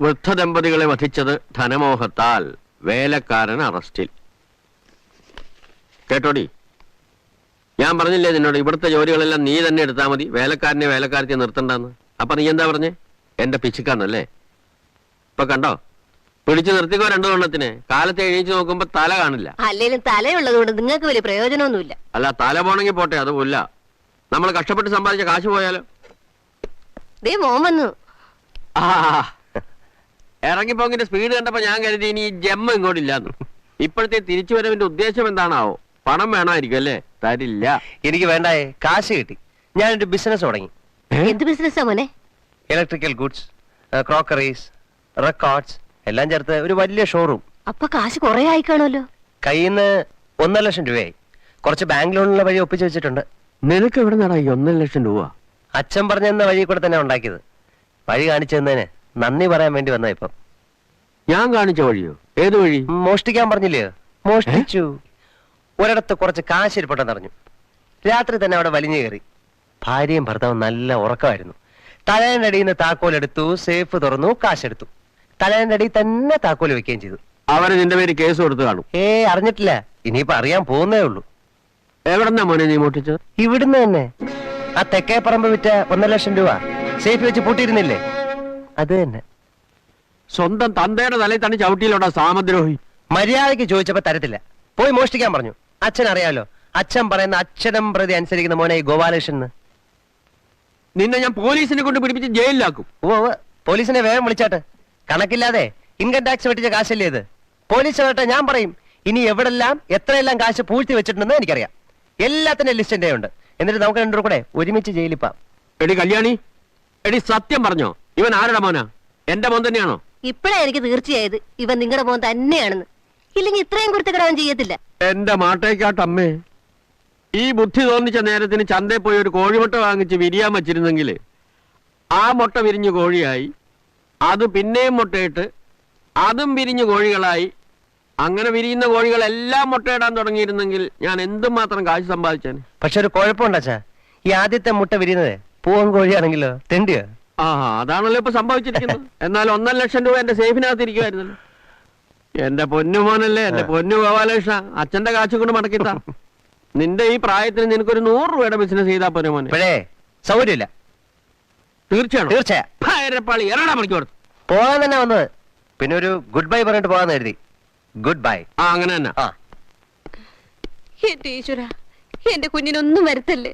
വൃദ്ധദമ്പതികളെ വധിച്ചത് ധനമോഹത്താൽ. വേലക്കാരൻ അറസ്റ്റിൽ. കേട്ടോടി, ഞാൻ പറഞ്ഞില്ലേ നിന്നോട് ഇവിടുത്തെ ജോലികളെല്ലാം നീ തന്നെ എടുത്താൽ മതി, വേലക്കാരനെ വേലക്കാരത്തെ നിർത്തണ്ടെന്ന്. അപ്പൊ നീ എന്താ പറഞ്ഞേ? എന്റെ പിശുക്കാന്നല്ലേ? ഇപ്പൊ കണ്ടോ, പിടിച്ചു നിർത്തിക്കോ രണ്ടു എണ്ണത്തിന്. കാലത്തെ എണീച്ച് നോക്കുമ്പോ തല കാണില്ല. അല്ലേലും തലയുള്ളത് കൊണ്ട് നിങ്ങൾക്ക് വലിയ പ്രയോജനമൊന്നുമില്ല. അല്ല, തല പോണെങ്കിൽ പോട്ടെ, അതുമില്ല. നമ്മൾ കഷ്ടപ്പെട്ട് സമ്പാദിച്ച കാശ് പോയാലോ? ദേ മോൻ വന്നു. ആ, ഇറങ്ങിപ്പോങ്ങിന്റെ സ്പീഡ് കണ്ടപ്പോ ഞാൻ കരുതി ഇനി ഈ ജമ്മ ഇങ്ങോട്ടില്ലാന്ന്. ഇപ്പോഴത്തെ തിരിച്ചുവരവിന്റെ ഉദ്ദേശം എന്താണാവോ? പണം വേണമായിരിക്കും അല്ലേ? തരില്ല. എനിക്ക് വേണ്ടായേ, കാശ് കിട്ടി. ഞാനൊരു ബിസിനസ് തുടങ്ങി. എന്ത് ബിസിനസ്സാ മോനെ? ഇലക്ട്രിക്കൽ ഗുഡ്സ്, ക്രോക്കറീസ്, റെക്കോർഡ്സ് എല്ലാം ചേർത്ത് ഒരു വലിയ ഷോറൂം. അപ്പൊ കാശ് കുറെ ആയിക്കാണല്ലോ. കയ്യിൽ നിന്ന് 1.5 ലക്ഷം രൂപയായി. കുറച്ച് ബാങ്ക് ലോണിനുള്ള വഴി ഒപ്പിച്ചു വെച്ചിട്ടുണ്ട്. നിനക്ക് എവിടെ നടാ 1.5 ലക്ഷം രൂപ? അച്ഛൻ പറഞ്ഞെന്ന വഴി കൂടെ തന്നെ ഉണ്ടാക്കിയത്. വഴി കാണിച്ചു തന്നതിന് നന്ദി പറയാൻ വേണ്ടി വന്ന ഇപ്പം. ഞാൻ കാണിച്ച വഴിയോ? ഏത് വഴി? മോഷ്ടിക്കാൻ പറഞ്ഞില്ലേ? മോഷ്ടിച്ചു. ഒരിടത്ത് കുറച്ച് കാശ് ഇരിപ്പുണ്ടെന്ന് അറിഞ്ഞു. രാത്രി തന്നെ അവിടെ വലിഞ്ഞു കയറി. ഭാര്യയും ഭർത്താവും നല്ല ഉറക്കമായിരുന്നു. തലേന്റെ അടിയിൽ നിന്ന് താക്കോലെടുത്തു, സേഫ് തുറന്നു, കാശെടുത്തു. തലേന്റെ അടിയിൽ തന്നെ താക്കോൽ വെക്കുകയും ചെയ്തു. അവര് നിന്റെ പേര് കേസ് കൊടുത്തു കാണും. അറിഞ്ഞിട്ടില്ല. ഇനിയിപ്പോ അറിയാൻ പോകുന്നേ ഉള്ളൂ. എവിടെന്നാ മോനെ നീ മോട്ടിച്ചത്? ഇവിടുന്ന് തന്നെ. ആ തെക്കേ പറമ്പ് വിറ്റ 1.5 ലക്ഷം രൂപ സേഫ് വെച്ച് പൂട്ടിയിരുന്നില്ലേ, അത് തന്നെ. സ്വന്തം തന്തയുടെ തലയിൽ തന്നെ ചവിട്ടിയിലോടാ സാമദ്രോഹി. മര്യാദയ്ക്ക് ചോദിച്ചപ്പോ തരത്തില്ല. പോയി മോഷ്ടിക്കാൻ പറഞ്ഞു. അച്ഛൻ അറിയാലോ, അച്ഛൻ പറയുന്ന അക്ഷരം പ്രതി അനുസരിക്കുന്ന മോനെ ഈ ഗോപാലകൃഷ്ണൻ. നിന്നെ ഞാൻ പോലീസിനെ കൊണ്ട് പിടിപ്പിച്ച് ജയിലിലാക്കും. പോലീസിനെ വേഗം വിളിച്ചാട്ട്. കണക്കില്ലാതെ ഇൻകം ടാക്സ് വെട്ടിച്ച കാശല്ലേ ഇത്? പോലീസ് കേട്ടെ ഞാൻ പറയും. ഇനി എവിടെല്ലാം എത്രയെല്ലാം കാശ് പൂഴ്ത്തി വെച്ചിട്ടുണ്ടെന്ന് എനിക്കറിയാം. എല്ലാത്തിന്റെ ലിസ്റ്റ് എന്റെ ഉണ്ട്. എന്നിട്ട് നമുക്ക് രണ്ടു കൂടെ ഒരുമിച്ച് ജയിലിപ്പാം. എടി കല്യാണി, എടി സത്യം പറഞ്ഞോ, ഇവൻ ആരുടെ മോനാ? എന്റെ മോൻ തന്നെയാണോ? ഇപ്പഴാ എനിക്ക് തീർച്ചയായത് ഇവൻ നിങ്ങളുടെ മോൻ തന്നെയാണെന്ന്. ഇല്ലെങ്കിൽ ഇത്രയും കുരുത്തക്കിടവൻ ചെയ്യത്തില്ല. എന്റെ മാട്ടേക്കാട്ടമ്മേ, ഈ ബുദ്ധി തോന്നിച്ച നേരത്തിന് ചന്തയിൽ പോയി ഒരു കോഴിമുട്ട വാങ്ങിച്ച് വിരിയാൻ വച്ചിരുന്നെങ്കിൽ ആ മുട്ട വിരിഞ്ഞു കോഴിയായി, അത് പിന്നെയും മുട്ടയിട്ട് അതും വിരിഞ്ഞു കോഴികളായി, അങ്ങനെ വിരിയുന്ന കോഴികളെല്ലാം മുട്ടയിടാൻ തുടങ്ങിയിരുന്നെങ്കിൽ ഞാൻ എന്തുമാത്രം കാശ് സമ്പാദിച്ചേനെ. പക്ഷെ ഒരു കുഴപ്പമുണ്ടാച്ചാ, ഈ ആദ്യത്തെ മുട്ട വിരിയുന്നത് പൂവൻ കോഴിയാണെങ്കിലോ തെണ്ടിയോ? ആ, അതാണല്ലോ ഇപ്പൊ സംഭവിച്ചിരിക്കുന്നത്. എന്നാൽ 1.5 ലക്ഷം രൂപ എന്റെ സേഫിനകത്ത് ഇരിക്കുമായിരുന്നല്ലോ. എന്റെ പൊന്നു മോനല്ലേ, എന്റെ പൊന്നു ഗോപാലകൃഷ്ണ, അച്ഛന്റെ കാശ് കൊണ്ട് മടക്കിത്താ. നിന്റെ ഈ പ്രായത്തിന് നിനക്കൊരു 100 രൂപയുടെ ബിസിനസ് ചെയ്താ പോരെ മോനെ? ഇപ്പോഴേ സൗകര്യമില്ല. തീർച്ചയാണോ? തീർച്ചയായും. എറണാ മണിക്ക് കൊടുത്തു പോകാൻ തന്നെ വന്നത്. പിന്നെ ഒരു ഗുഡ് ബൈ പറഞ്ഞിട്ട് പോകാന്ന് കരുതി. Good bye. ആ, അങ്ങനെ തന്നെ. എന്റെ ഈശ്വര, എന്റെ കുഞ്ഞിനൊന്നും വരുത്തല്ലേ.